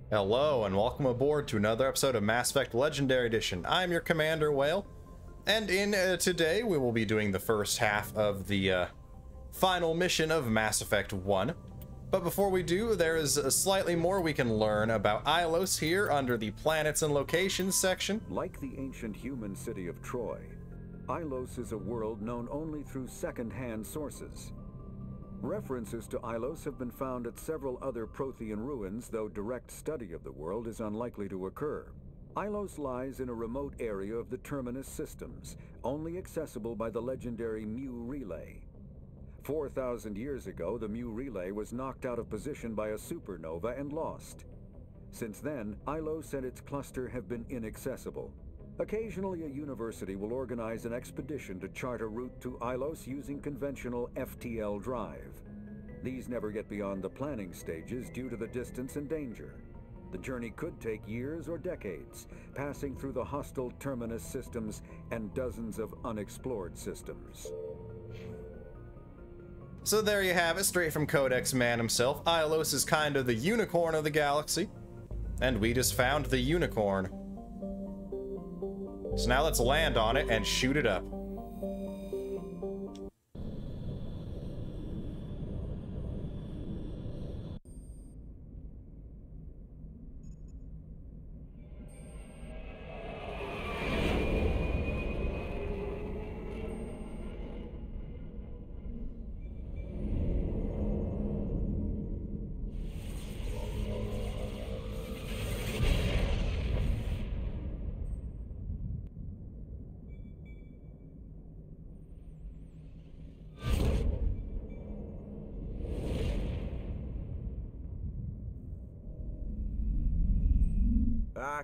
Hello and welcome aboard to another episode of Mass Effect Legendary Edition. I'm your Commander Whale, and today we will be doing the first half of the final mission of Mass Effect 1. But before we do, there is slightly more we can learn about Ilos here under the Planets and Locations section. Like the ancient human city of Troy, Ilos is a world known only through second-hand sources. References to Ilos have been found at several other Prothean ruins, though direct study of the world is unlikely to occur. Ilos lies in a remote area of the Terminus systems, only accessible by the legendary Mu relay. 4,000 years ago, the Mu relay was knocked out of position by a supernova and lost. Since then, Ilos and its cluster have been inaccessible. Occasionally, a university will organize an expedition to chart a route to Ilos using conventional FTL drive. These never get beyond the planning stages due to the distance and danger. The journey could take years or decades, passing through the hostile Terminus systems and dozens of unexplored systems. So there you have it, straight from Codex Man himself. Ilos is kind of the unicorn of the galaxy, and we just found the unicorn. So now let's land on it and shoot it up.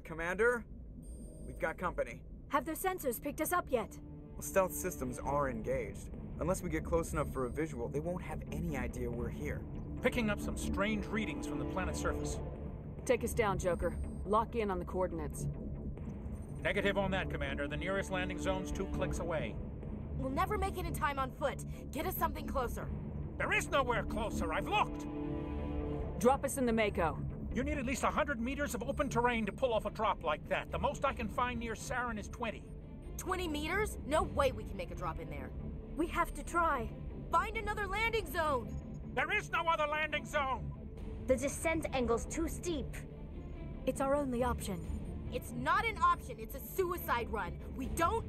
Commander? We've got company. Have their sensors picked us up yet? Well, stealth systems are engaged. Unless we get close enough for a visual, they won't have any idea we're here. Picking up some strange readings from the planet's surface. Take us down, Joker. Lock in on the coordinates. Negative on that, Commander. The nearest landing zone's 2 clicks away. We'll never make it in time on foot. Get us something closer. There is nowhere closer. I've looked. Drop us in the Mako. You need at least 100 meters of open terrain to pull off a drop like that. The most I can find near Saren is 20. 20 meters? No way we can make a drop in there. We have to try. Find another landing zone. There is no other landing zone. The descent angle's too steep. It's our only option. It's not an option. It's a suicide run. We don't...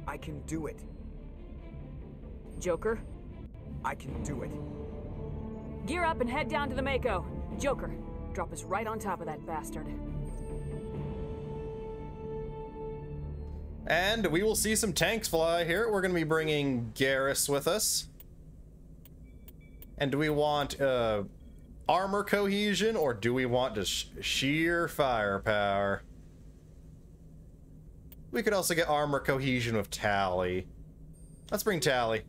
I can do it. Joker? I can do it. Gear up and head down to the Mako. Joker, drop us right on top of that bastard. And we will see some tanks fly here. We're going to be bringing Garrus with us. And do we want armor cohesion, or do we want just sheer firepower? We could also get armor cohesion with Tally. Let's bring Tally.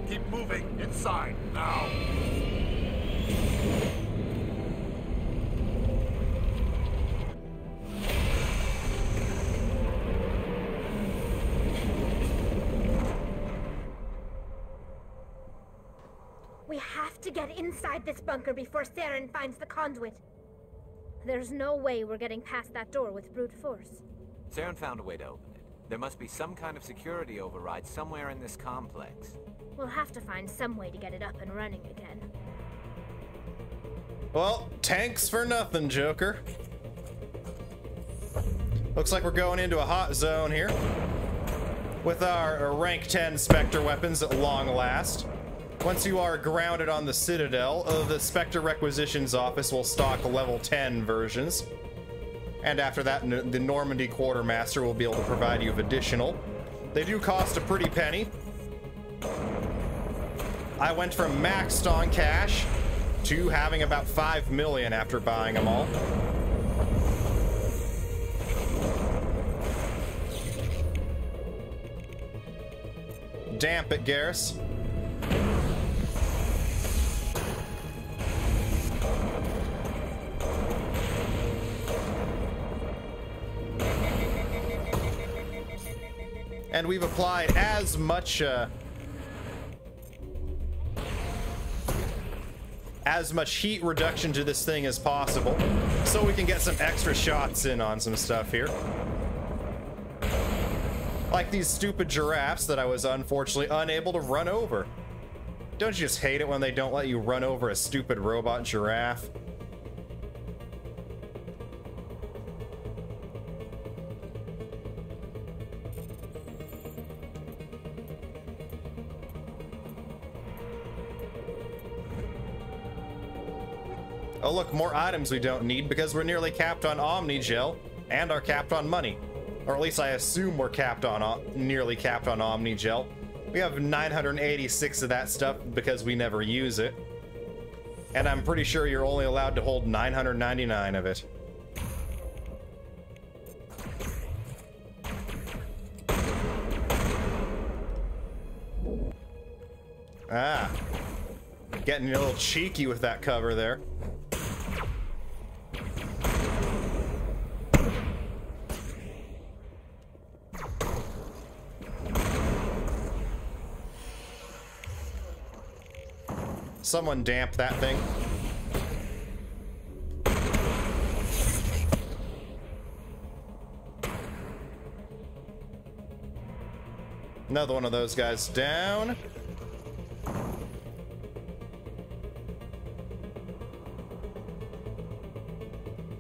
Keep moving inside now. We have to get inside this bunker before Saren finds the conduit. There's no way we're getting past that door with brute force. Saren found a way to open it. There must be some kind of security override somewhere in this complex. We'll have to find some way to get it up and running again. Well, tanks for nothing, Joker. Looks like we're going into a hot zone here with our rank 10 Spectre weapons at long last. Once you are grounded on the Citadel, the Spectre Requisitions Office will stock level 10 versions. And after that, the Normandy Quartermaster will be able to provide you with additional. They do cost a pretty penny. I went from maxed on cash to having about 5 million after buying them all. Damp it, Garrus. And we've applied as much heat reduction to this thing as possible, so we can get some extra shots in on some stuff here. Like these stupid giraffes that I was unfortunately unable to run over. Don't you just hate it when they don't let you run over a stupid robot giraffe? Oh look, more items we don't need because we're nearly capped on Omni Gel and are capped on money. Or at least I assume we're capped on, nearly capped on Omni Gel. We have 986 of that stuff because we never use it. And I'm pretty sure you're only allowed to hold 999 of it. Ah. Getting a little cheeky with that cover there. Someone damp that thing. Another one of those guys down.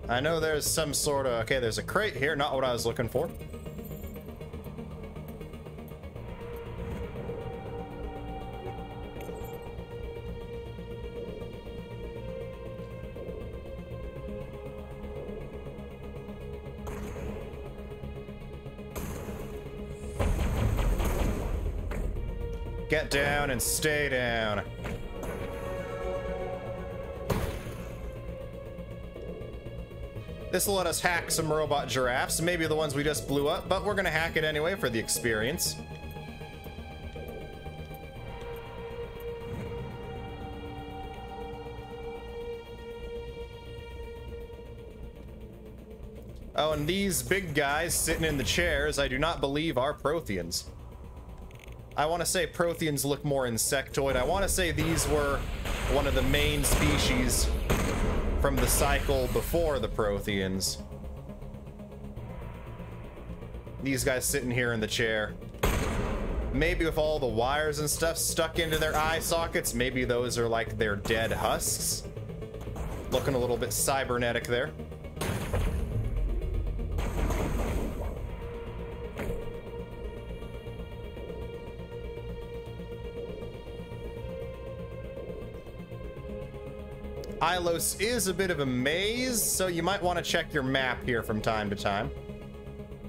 I know there's some sort of... Okay, there's a crate here, not what I was looking for. Get down and stay down. This will let us hack some robot giraffes, maybe the ones we just blew up, but we're gonna hack it anyway for the experience. Oh, and these big guys sitting in the chairs, I do not believe are Protheans. I want to say Protheans look more insectoid. I want to say these were one of the main species from the cycle before the Protheans. These guys sitting here in the chair. Maybe with all the wires and stuff stuck into their eye sockets, maybe those are like their dead husks. Looking a little bit cybernetic there. Ilos is a bit of a maze, so you might want to check your map here from time to time.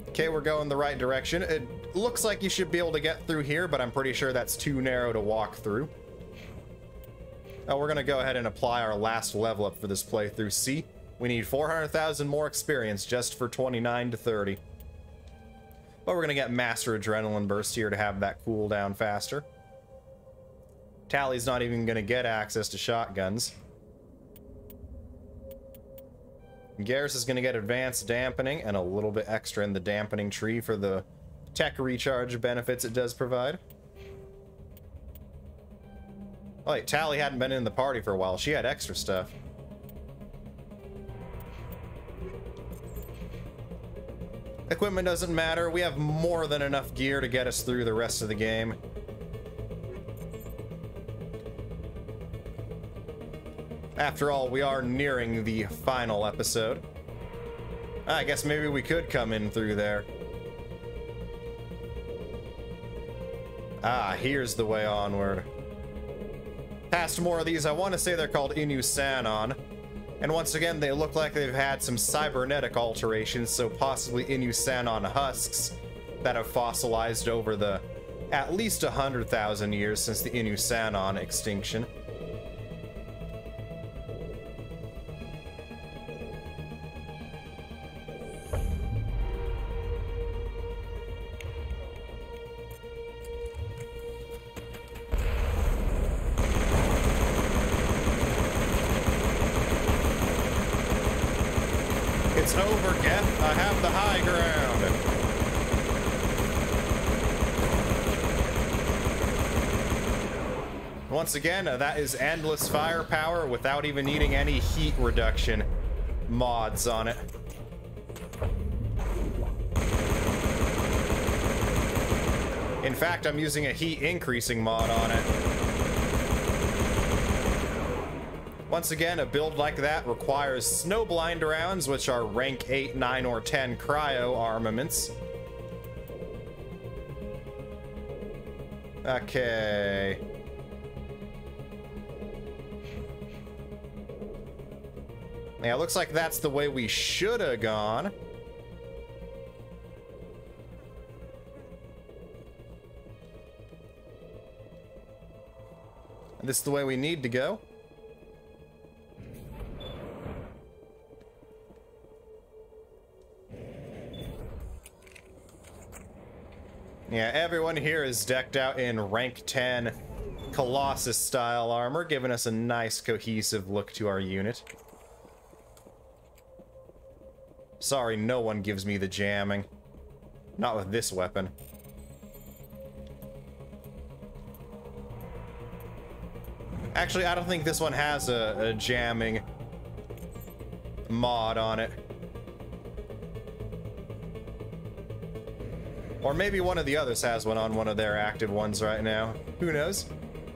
Okay, we're going the right direction. It looks like you should be able to get through here, but I'm pretty sure that's too narrow to walk through. Now we're going to go ahead and apply our last level up for this playthrough. See, we need 400,000 more experience just for 29 to 30. But we're going to get Master Adrenaline Burst here to have that cool down faster. Tally's not even going to get access to shotguns. Garrus is going to get advanced dampening and a little bit extra in the dampening tree for the tech recharge benefits it does provide. Oh wait, Tally hadn't been in the party for a while. She had extra stuff. Equipment doesn't matter. We have more than enough gear to get us through the rest of the game. After all, we are nearing the final episode. I guess maybe we could come in through there. Ah, here's the way onward. Past more of these, I want to say they're called Inu Sanon. And once again, they look like they've had some cybernetic alterations, so possibly Inu Sanon husks that have fossilized over the at least 100,000 years since the Inu Sanon extinction. It's over, Geth. I have the high ground. Once again, that is endless firepower without even needing any heat reduction mods on it. In fact, I'm using a heat increasing mod on it. Once again, a build like that requires snowblind rounds, which are rank 8, 9, or 10 cryo armaments. Okay. Yeah, it looks like that's the way we should have gone. And this is the way we need to go. Yeah, everyone here is decked out in rank 10 Colossus style armor, giving us a nice cohesive look to our unit. Sorry, no one gives me the jamming. Not with this weapon. Actually, I don't think this one has a jamming mod on it. Or maybe one of the others has one on one of their active ones right now. Who knows?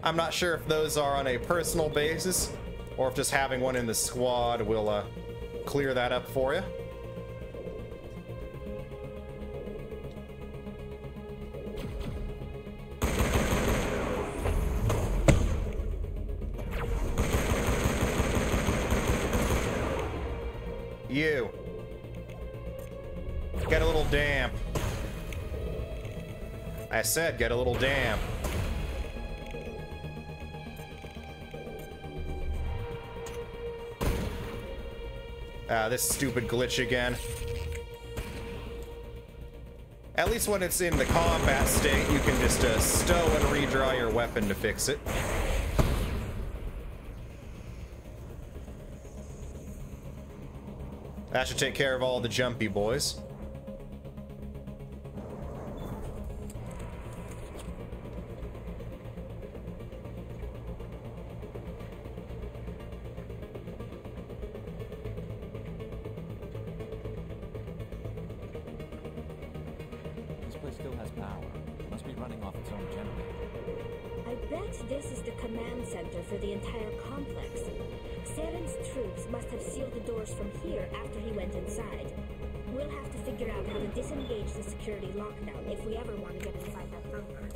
I'm not sure if those are on a personal basis, or if just having one in the squad will clear that up for you. You. Get a little damp. I said get a little damp. This stupid glitch again. At least when it's in the combat state, you can just stow and redraw your weapon to fix it. That should take care of all the jumpy boys. This place still has power. It must be running off its own generator. I bet this is the command center for the entire complex. Saren's troops must have sealed the doors from here after he went inside. We'll have to figure out how to disengage the security lockdown if we ever want to get inside that bunker.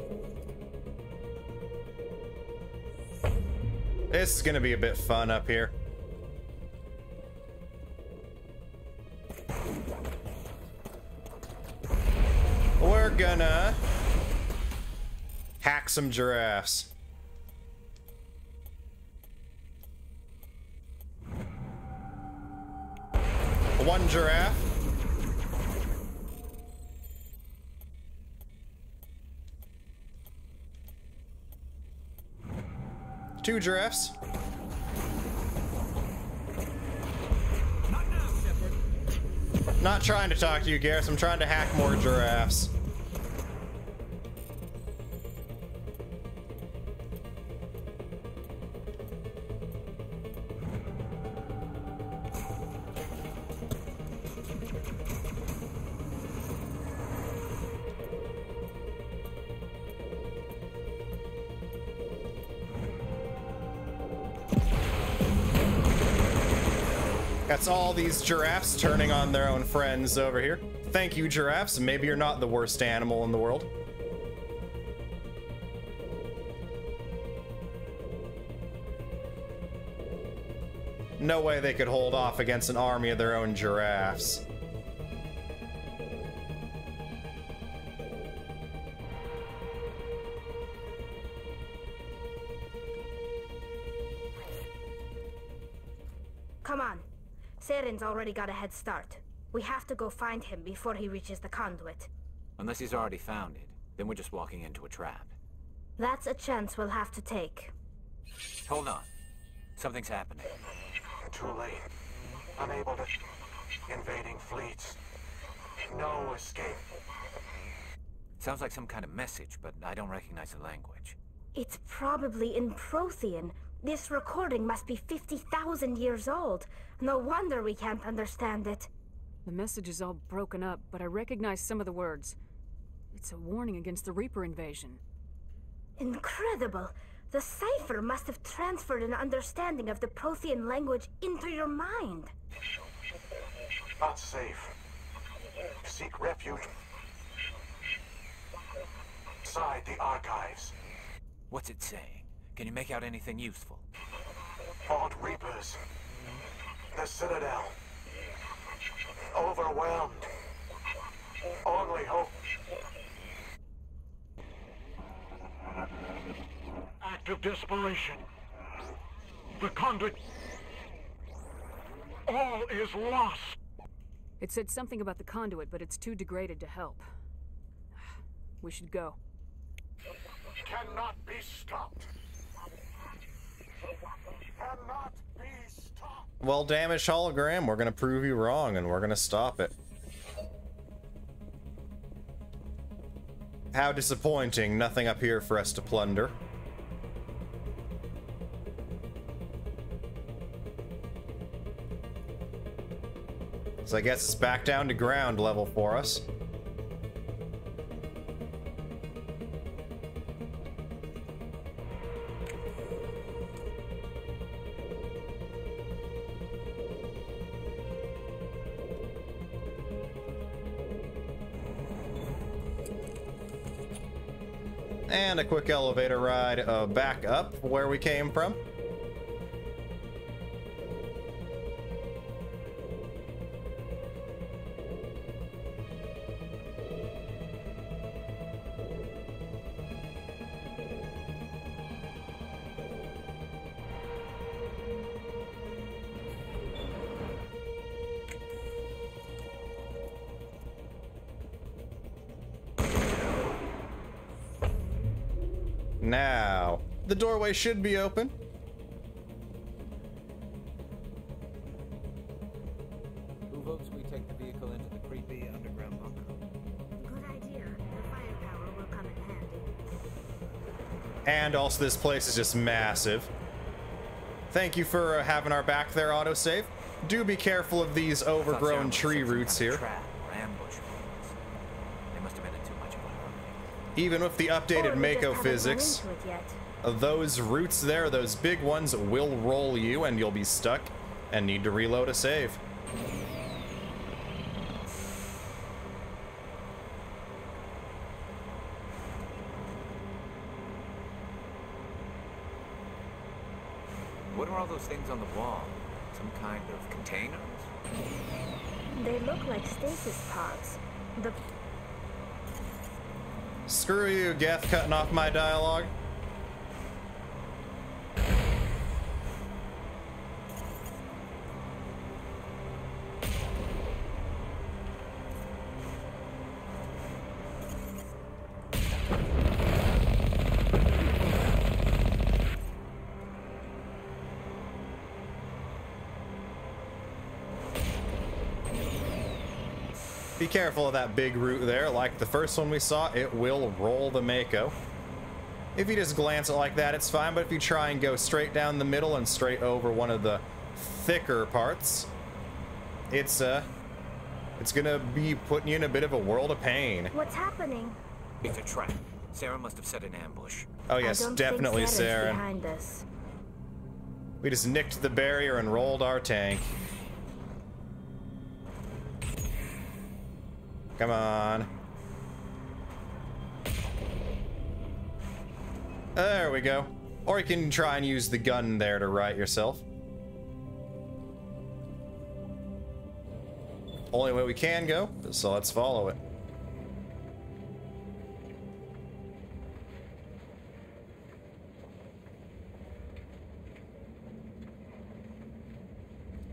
This is gonna be a bit fun up here. We're gonna hack some giraffes. One giraffe. Two giraffes. Not trying to talk to you, Garrus. I'm trying to hack more giraffes. That's all these giraffes turning on their own friends over here. Thank you, giraffes. Maybe you're not the worst animal in the world. No way they could hold off against an army of their own giraffes. Come on. Saren's already got a head start. We have to go find him before he reaches the conduit. Unless he's already found it, then we're just walking into a trap. That's a chance we'll have to take. Hold on. Something's happening. Too late. Unable to Invading fleets. No escape. Sounds like some kind of message, but I don't recognize the language. It's probably in Prothean. This recording must be 50,000 years old. No wonder we can't understand it. The message is all broken up, but I recognize some of the words. It's a warning against the Reaper invasion. Incredible! The cipher must have transferred an understanding of the Prothean language into your mind. Not safe. Seek refuge inside the archives. What's it saying? Can you make out anything useful? Fought Reapers. The Citadel. Overwhelmed. Only hope. Act of desperation. The Conduit. All is lost. It said something about the Conduit, but it's too degraded to help. We should go. Cannot be stopped. Cannot be stopped. Well, damaged hologram, we're gonna prove you wrong and we're gonna stop it. How disappointing. Nothing up here for us to plunder. So I guess it's back down to ground level for us. And a quick elevator ride back up where we came from. Now, the doorway should be open. Who votes we take the vehicle into the creepy underground bunker? Good idea. The firepower will come in handy. And also this place is just massive. Thank you for having our back there, autosave. Do be careful of these overgrown tree roots here. Even with the updated Mako physics, those roots there, those big ones, will roll you and you'll be stuck and need to reload a save. What are all those things on the wall? Some kind of containers? They look like stasis pods. The Screw you, Geth, cutting off my dialogue. Be careful of that big root there. Like the first one we saw, it will roll the Mako. If you just glance it like that, it's fine, but if you try and go straight down the middle and straight over one of the thicker parts, it's gonna be putting you in a bit of a world of pain. What's happening? It's a trap. Sarah must have set an ambush. Oh yes, definitely Sarah. Behind us. We just nicked the barrier and rolled our tank. Come on. There we go. Or you can try and use the gun there to right yourself. Only way we can go, so let's follow it.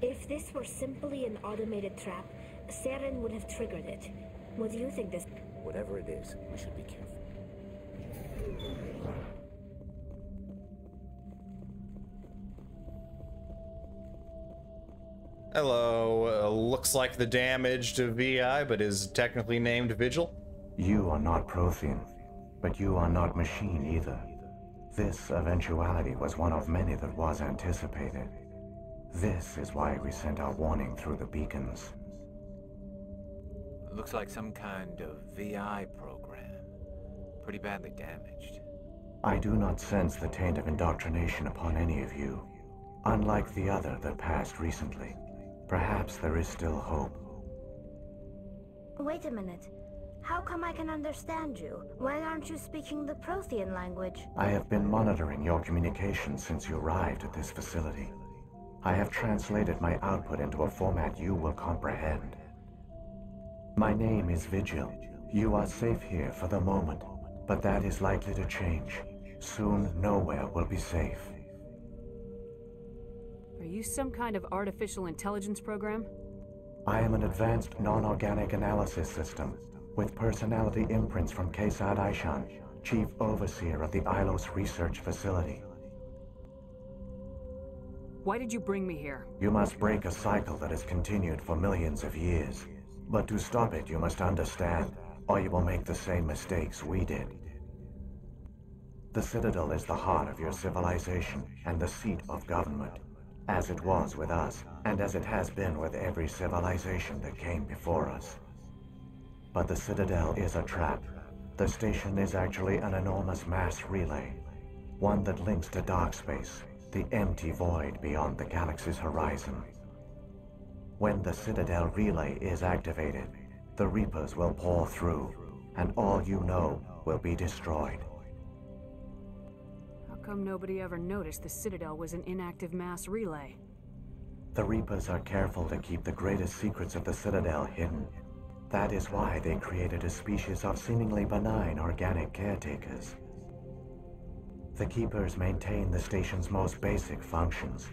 If this were simply an automated trap, Saren would have triggered it. What do you think this... Whatever it is, we should be careful. Hello. Looks like the damaged VI, but is technically named Vigil. You are not Prothean, but you are not machine either. This eventuality was one of many that was anticipated. This is why we sent our warning through the beacons. Looks like some kind of VI program. Pretty badly damaged. I do not sense the taint of indoctrination upon any of you. Unlike the other that passed recently, perhaps there is still hope. Wait a minute. How come I can understand you? Why aren't you speaking the Prothean language? I have been monitoring your communications since you arrived at this facility. I have translated my output into a format you will comprehend. My name is Vigil. You are safe here for the moment, but that is likely to change. Soon, nowhere will be safe. Are you some kind of artificial intelligence program? I am an advanced non-organic analysis system, with personality imprints from CITADEL, Chief Overseer of the Ilos Research Facility. Why did you bring me here? You must break a cycle that has continued for millions of years. But to stop it, you must understand, or you will make the same mistakes we did. The Citadel is the heart of your civilization and the seat of government, as it was with us, and as it has been with every civilization that came before us. But the Citadel is a trap. The station is actually an enormous mass relay, one that links to dark space, the empty void beyond the galaxy's horizon. When the Citadel relay is activated, the Reapers will pour through, and all you know will be destroyed. How come nobody ever noticed the Citadel was an inactive mass relay? The Reapers are careful to keep the greatest secrets of the Citadel hidden. That is why they created a species of seemingly benign organic caretakers. The Keepers maintain the station's most basic functions.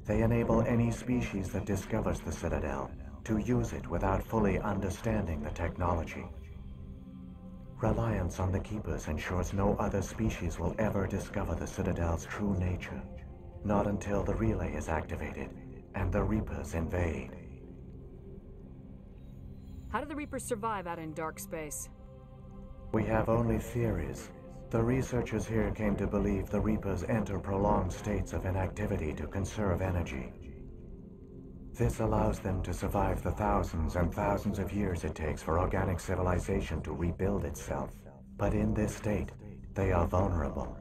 They enable any species that discovers the Citadel to use it without fully understanding the technology. Reliance on the Keepers ensures no other species will ever discover the Citadel's true nature. Not until the relay is activated and the Reapers invade. How do the Reapers survive out in dark space? We have only theories. The researchers here came to believe the Reapers enter prolonged states of inactivity to conserve energy. This allows them to survive the thousands and thousands of years it takes for organic civilization to rebuild itself. But in this state, they are vulnerable.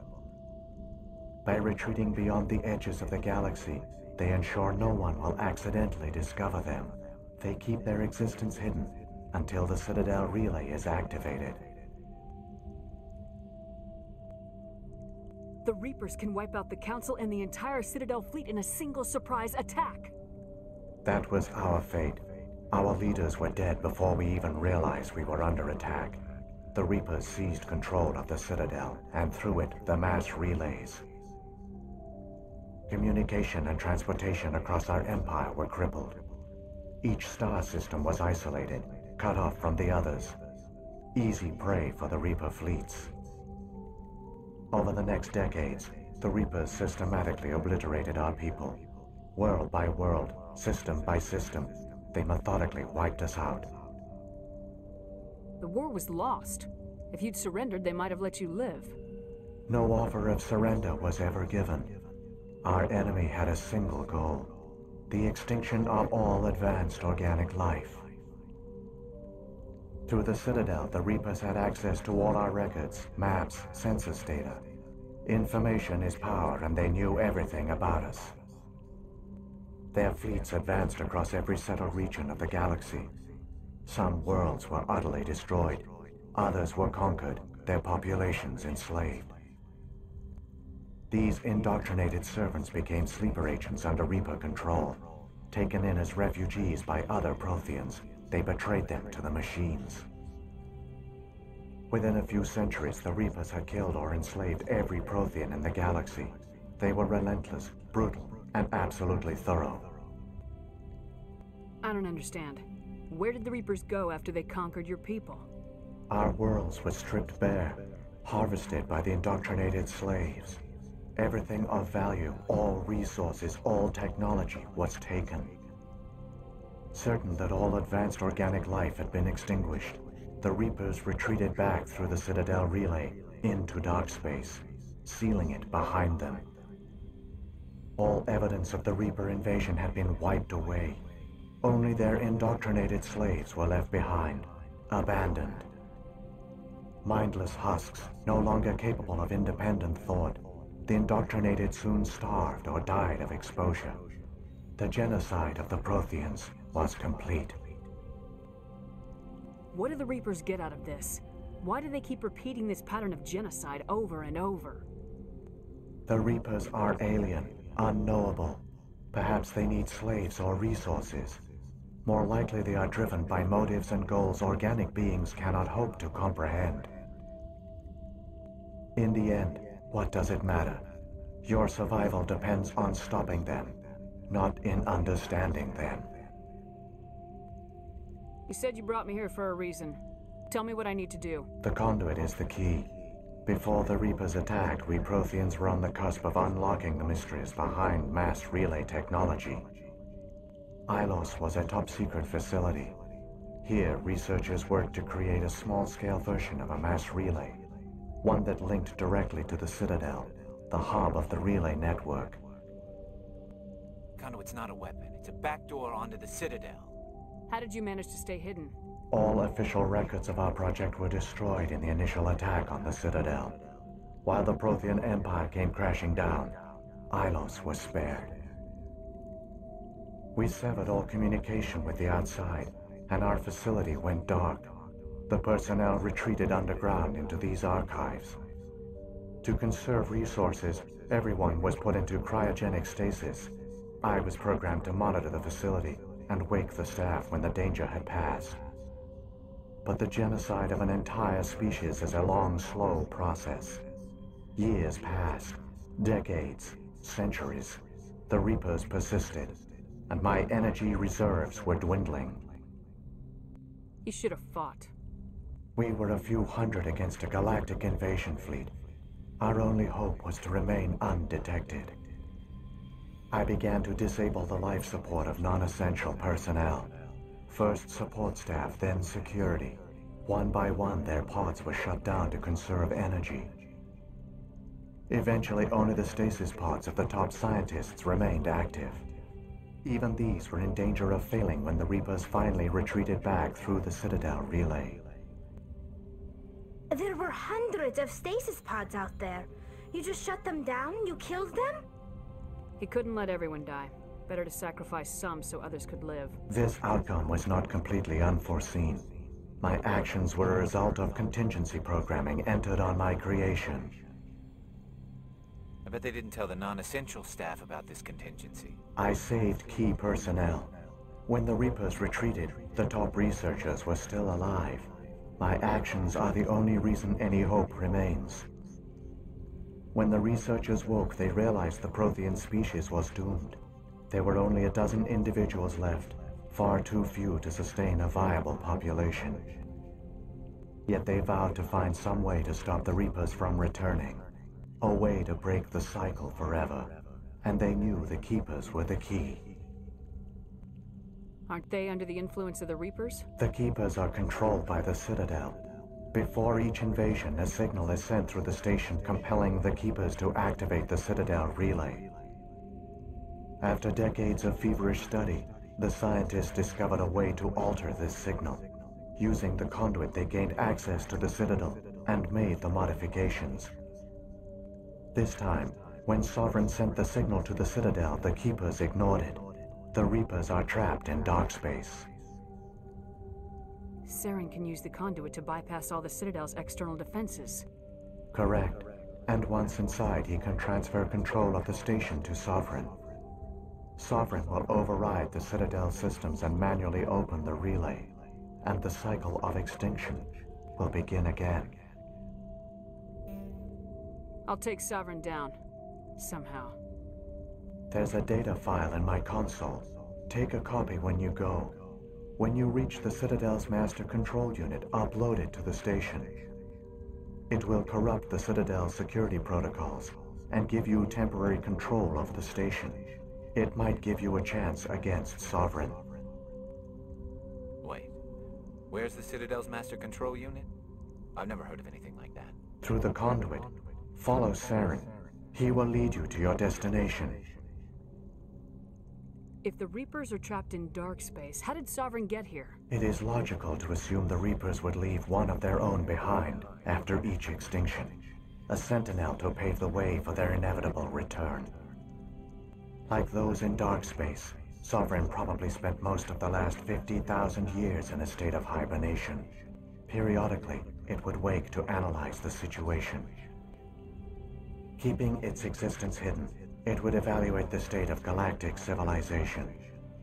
By retreating beyond the edges of the galaxy, they ensure no one will accidentally discover them. They keep their existence hidden until the Citadel relay is activated. The Reapers can wipe out the Council and the entire Citadel fleet in a single surprise attack. That was our fate. Our leaders were dead before we even realized we were under attack. The Reapers seized control of the Citadel, and through it, the mass relays. Communication and transportation across our empire were crippled. Each star system was isolated, cut off from the others. Easy prey for the Reaper fleets. Over the next decades, the Reapers systematically obliterated our people. World by world, system by system, they methodically wiped us out. The war was lost. If you'd surrendered, they might have let you live. No offer of surrender was ever given. Our enemy had a single goal: the extinction of all advanced organic life. Through the Citadel, the Reapers had access to all our records, maps, census data. Information is power, and they knew everything about us. Their fleets advanced across every settled region of the galaxy. Some worlds were utterly destroyed. Others were conquered, their populations enslaved. These indoctrinated servants became sleeper agents under Reaper control. Taken in as refugees by other Protheans, they betrayed them to the machines. Within a few centuries, the Reapers had killed or enslaved every Prothean in the galaxy. They were relentless, brutal, and absolutely thorough. I don't understand. Where did the Reapers go after they conquered your people? Our worlds were stripped bare, harvested by the indoctrinated slaves. Everything of value, all resources, all technology was taken. Certain that all advanced organic life had been extinguished, the Reapers retreated back through the Citadel relay into dark space, sealing it behind them. All evidence of the Reaper invasion had been wiped away. Only their indoctrinated slaves were left behind, abandoned. Mindless husks, no longer capable of independent thought, the indoctrinated soon starved or died of exposure. The genocide of the Protheans was complete. What do the Reapers get out of this? Why do they keep repeating this pattern of genocide over and over? The Reapers are alien, unknowable. Perhaps they need slaves or resources. More likely they are driven by motives and goals organic beings cannot hope to comprehend. In the end, what does it matter? Your survival depends on stopping them, not in understanding them. You said you brought me here for a reason. Tell me what I need to do. The Conduit is the key. Before the Reapers attacked, we Protheans were on the cusp of unlocking the mysteries behind mass relay technology. Ilos was a top-secret facility. Here, researchers worked to create a small-scale version of a mass relay, one that linked directly to the Citadel, the hub of the relay network. Conduit's not a weapon. It's a backdoor onto the Citadel. How did you manage to stay hidden? All official records of our project were destroyed in the initial attack on the Citadel. While the Prothean Empire came crashing down, Ilos was spared. We severed all communication with the outside, and our facility went dark. The personnel retreated underground into these archives. To conserve resources, everyone was put into cryogenic stasis. I was programmed to monitor the facility and wake the staff when the danger had passed. But the genocide of an entire species is a long, slow process. Years passed, decades, centuries. The Reapers persisted, and my energy reserves were dwindling. You should have fought. We were a few hundred against a galactic invasion fleet. Our only hope was to remain undetected. I began to disable the life support of non-essential personnel. First support staff, then security. One by one, their pods were shut down to conserve energy. Eventually, only the stasis pods of the top scientists remained active. Even these were in danger of failing when the Reapers finally retreated back through the Citadel relay. There were hundreds of stasis pods out there. You just shut them down? You killed them? He couldn't let everyone die. Better to sacrifice some so others could live. This outcome was not completely unforeseen. My actions were a result of contingency programming entered on my creation. I bet they didn't tell the non-essential staff about this contingency. I saved key personnel. When the Reapers retreated, the top researchers were still alive. My actions are the only reason any hope remains. When the researchers woke, they realized the Prothean species was doomed. There were only a dozen individuals left, far too few to sustain a viable population. Yet they vowed to find some way to stop the Reapers from returning, a way to break the cycle forever, and they knew the Keepers were the key. Aren't they under the influence of the Reapers? The Keepers are controlled by the Citadel. Before each invasion, a signal is sent through the station compelling the Keepers to activate the Citadel relay. After decades of feverish study, the scientists discovered a way to alter this signal. Using the conduit, they gained access to the Citadel and made the modifications. This time, when Sovereign sent the signal to the Citadel, the Keepers ignored it. The Reapers are trapped in dark space. Saren can use the conduit to bypass all the Citadel's external defenses. Correct. And once inside, he can transfer control of the station to Sovereign. Sovereign will override the Citadel systems and manually open the relay, and the cycle of extinction will begin again. I'll take Sovereign down. Somehow. There's a data file in my console. Take a copy when you go. When you reach the Citadel's master control unit, upload it to the station. It will corrupt the Citadel's security protocols and give you temporary control of the station. It might give you a chance against Sovereign. Where's the Citadel's master control unit? I've never heard of anything like that. Through the conduit. Follow Saren. He will lead you to your destination. If the Reapers are trapped in dark space, how did Sovereign get here? It is logical to assume the Reapers would leave one of their own behind after each extinction. A sentinel to pave the way for their inevitable return. Like those in dark space, Sovereign probably spent most of the last 50,000 years in a state of hibernation. Periodically, it would wake to analyze the situation. Keeping its existence hidden, it would evaluate the state of galactic civilization.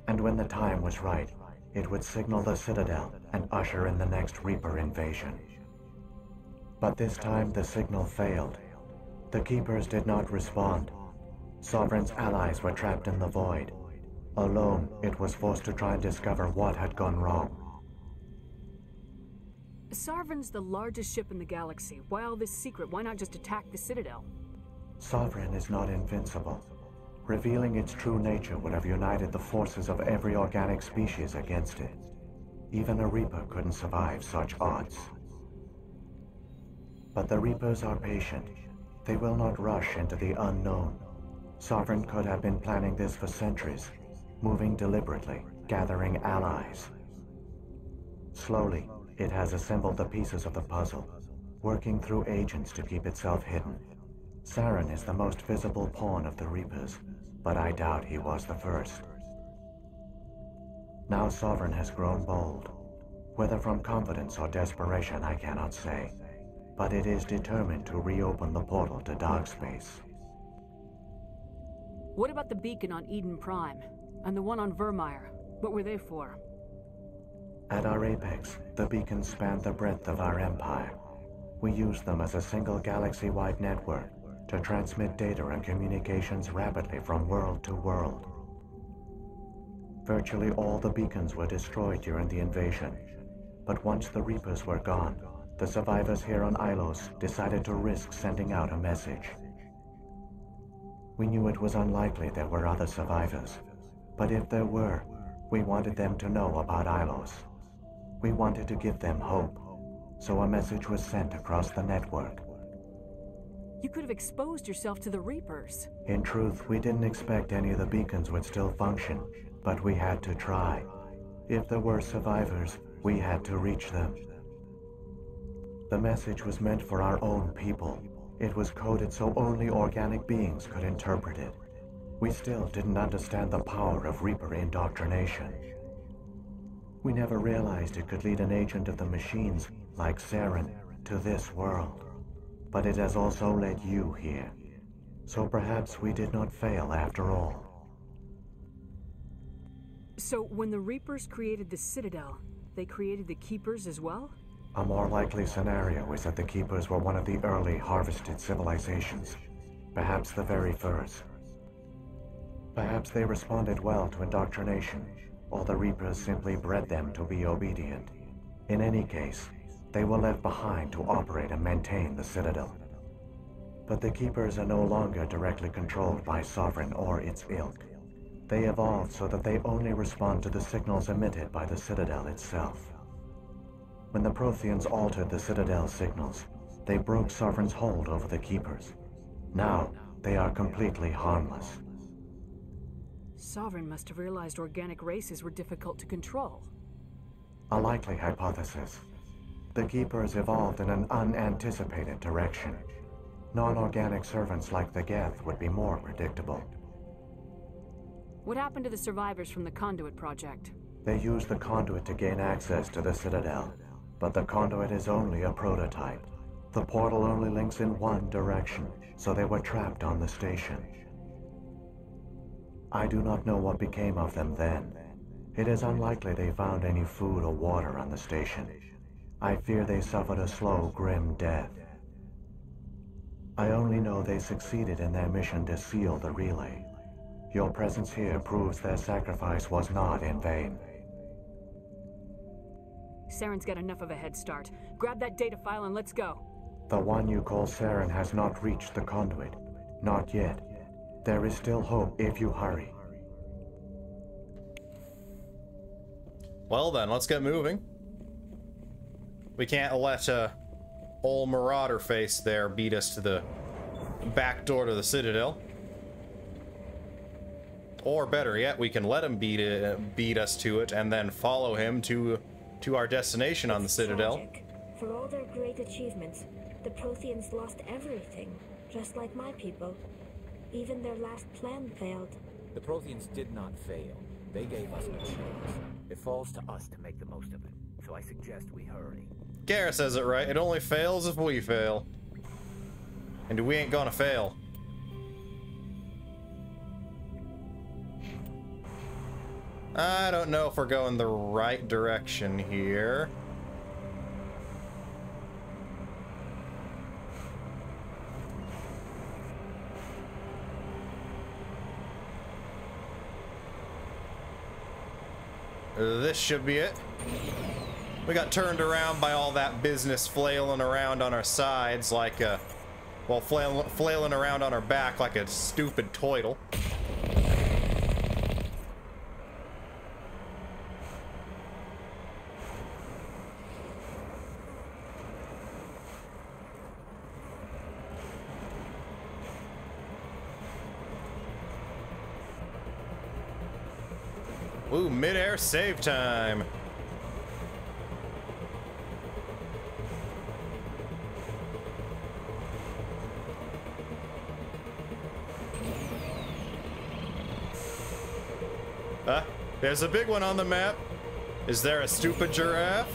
And when the time was right, it would signal the Citadel and usher in the next Reaper invasion. But this time the signal failed. The Keepers did not respond. Sovereign's allies were trapped in the void. Alone, it was forced to try and discover what had gone wrong. Sovereign's the largest ship in the galaxy. Why all this secret? Why not just attack the Citadel? Sovereign is not invincible. Revealing its true nature would have united the forces of every organic species against it. Even a Reaper couldn't survive such odds. But the Reapers are patient. They will not rush into the unknown. Sovereign could have been planning this for centuries, moving deliberately, gathering allies. Slowly, it has assembled the pieces of the puzzle, working through agents to keep itself hidden. Saren is the most visible pawn of the Reapers, but I doubt he was the first. Now Sovereign has grown bold. Whether from confidence or desperation, I cannot say. But it is determined to reopen the portal to dark space. What about the beacon on Eden Prime? And the one on Vermeer? What were they for? At our apex, the beacons spanned the breadth of our empire. We used them as a single galaxy-wide network to transmit data and communications rapidly from world to world. Virtually all the beacons were destroyed during the invasion, but once the Reapers were gone, the survivors here on Ilos decided to risk sending out a message. We knew it was unlikely there were other survivors, but if there were, we wanted them to know about Ilos. We wanted to give them hope, so a message was sent across the network. You could have exposed yourself to the Reapers. In truth, we didn't expect any of the beacons would still function, but we had to try. If there were survivors, we had to reach them. The message was meant for our own people. It was coded so only organic beings could interpret it. We still didn't understand the power of Reaper indoctrination. We never realized it could lead an agent of the machines, like Saren, to this world. But it has also led you here. So perhaps we did not fail after all. So when the Reapers created the Citadel, they created the Keepers as well? A more likely scenario is that the Keepers were one of the early harvested civilizations. Perhaps the very first. Perhaps they responded well to indoctrination, or the Reapers simply bred them to be obedient. In any case, they were left behind to operate and maintain the Citadel. But the Keepers are no longer directly controlled by Sovereign or its ilk. They evolved so that they only respond to the signals emitted by the Citadel itself. When the Protheans altered the Citadel's signals, they broke Sovereign's hold over the Keepers. Now, they are completely harmless. Sovereign must have realized organic races were difficult to control. A likely hypothesis. The Keepers evolved in an unanticipated direction. Non-organic servants like the Geth would be more predictable. What happened to the survivors from the Conduit project? They used the Conduit to gain access to the Citadel, but the Conduit is only a prototype. The portal only links in one direction, so they were trapped on the station. I do not know what became of them then. It is unlikely they found any food or water on the station. I fear they suffered a slow, grim death. I only know they succeeded in their mission to seal the relay. Your presence here proves their sacrifice was not in vain. Saren's got enough of a head start. Grab that data file and let's go. The one you call Saren has not reached the Conduit. Not yet. There is still hope if you hurry. Well then, let's get moving. We can't let old Marauder face there beat us to the back door to the Citadel. Or better yet, we can let him beat us to it and then follow him to our destination on the Citadel. Tragic. For all their great achievements, the Protheans lost everything, just like my people. Even their last plan failed. The Protheans did not fail. They gave us a choice. It falls to us to make the most of it, so I suggest we hurry. Garrett says it right. It only fails if we fail. And we ain't gonna fail. I don't know if we're going the right direction here. This should be it. We got turned around by all that business flailing around on our sides like well, flailing around on our back like a stupid toidle. Ooh, mid-air save time. There's a big one on the map. Is there a stupid giraffe?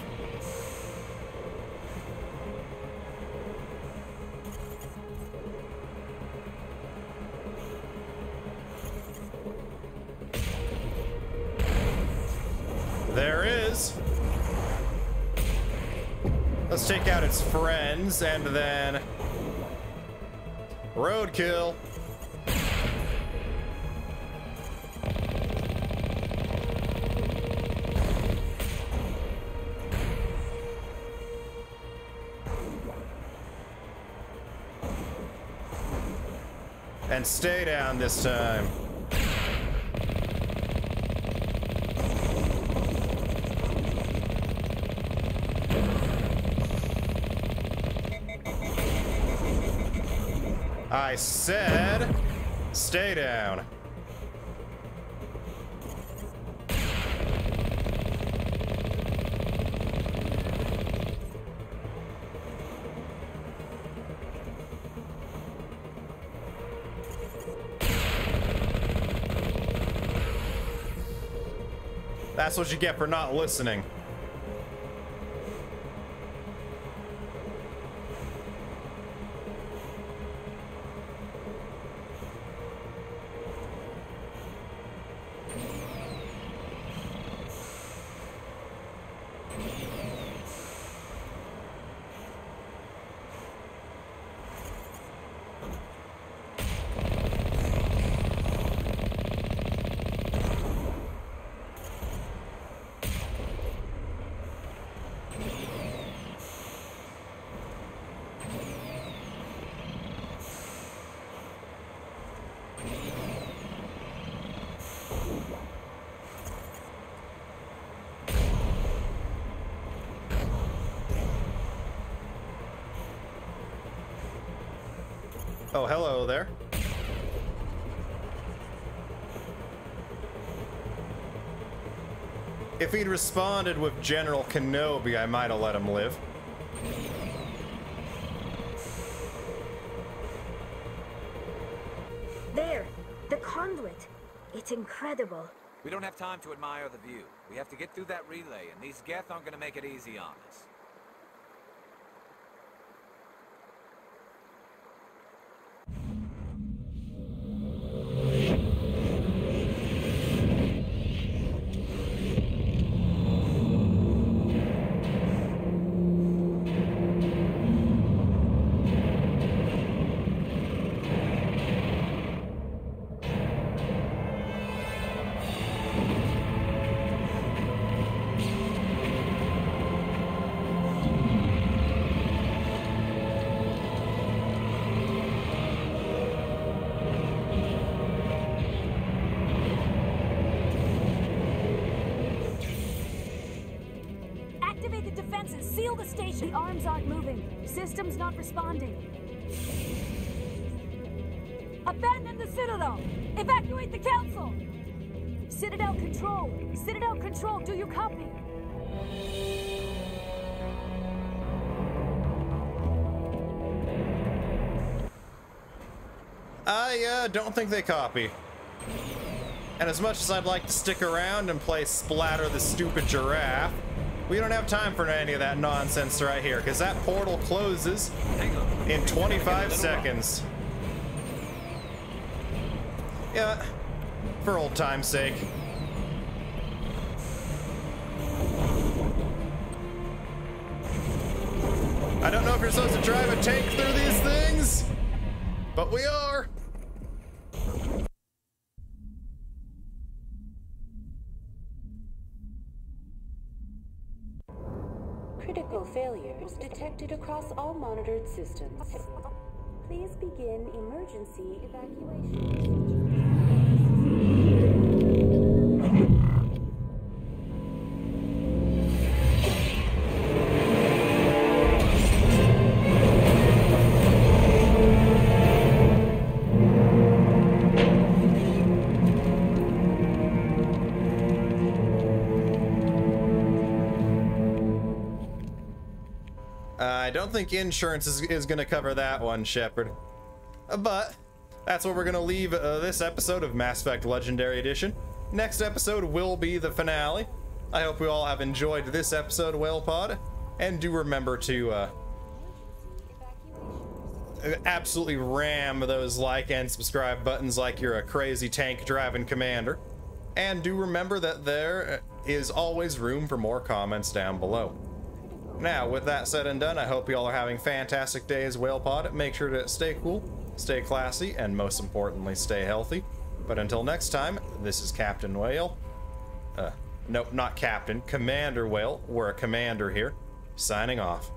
There is. Let's take out its friends and then roadkill. And stay down this time. I said, stay down. That's what you get for not listening. Oh, hello there. If he'd responded with General Kenobi, I might have let him live. There, the conduit. It's incredible. We don't have time to admire the view. We have to get through that relay, and these Geth aren't gonna make it easy on us. Beluga station! The arms aren't moving. System's not responding. Abandon the Citadel! Evacuate the Council! Citadel Control! Citadel Control, do you copy? I don't think they copy. And as much as I'd like to stick around and play Splatter the Stupid Giraffe, we don't have time for any of that nonsense right here, because that portal closes in 25 seconds. Yeah, for old time's sake. I don't know if you're supposed to drive a tank through these things, but we are. Critical failures detected across all monitored systems. Please begin emergency evacuation. I don't think insurance is going to cover that one, Shepard. But that's where we're going to leave this episode of Mass Effect Legendary Edition. Next episode will be the finale. I hope you all have enjoyed this episode, Whale Pod. And do remember to absolutely ram those like and subscribe buttons like you're a crazy tank driving commander. And do remember that there is always room for more comments down below. Now, with that said and done, I hope you all are having fantastic days, Whale Pod. Make sure to stay cool, stay classy, and most importantly, stay healthy. But until next time, this is Captain Whale. Nope, not Captain. Commander Whale. We're a commander here. Signing off.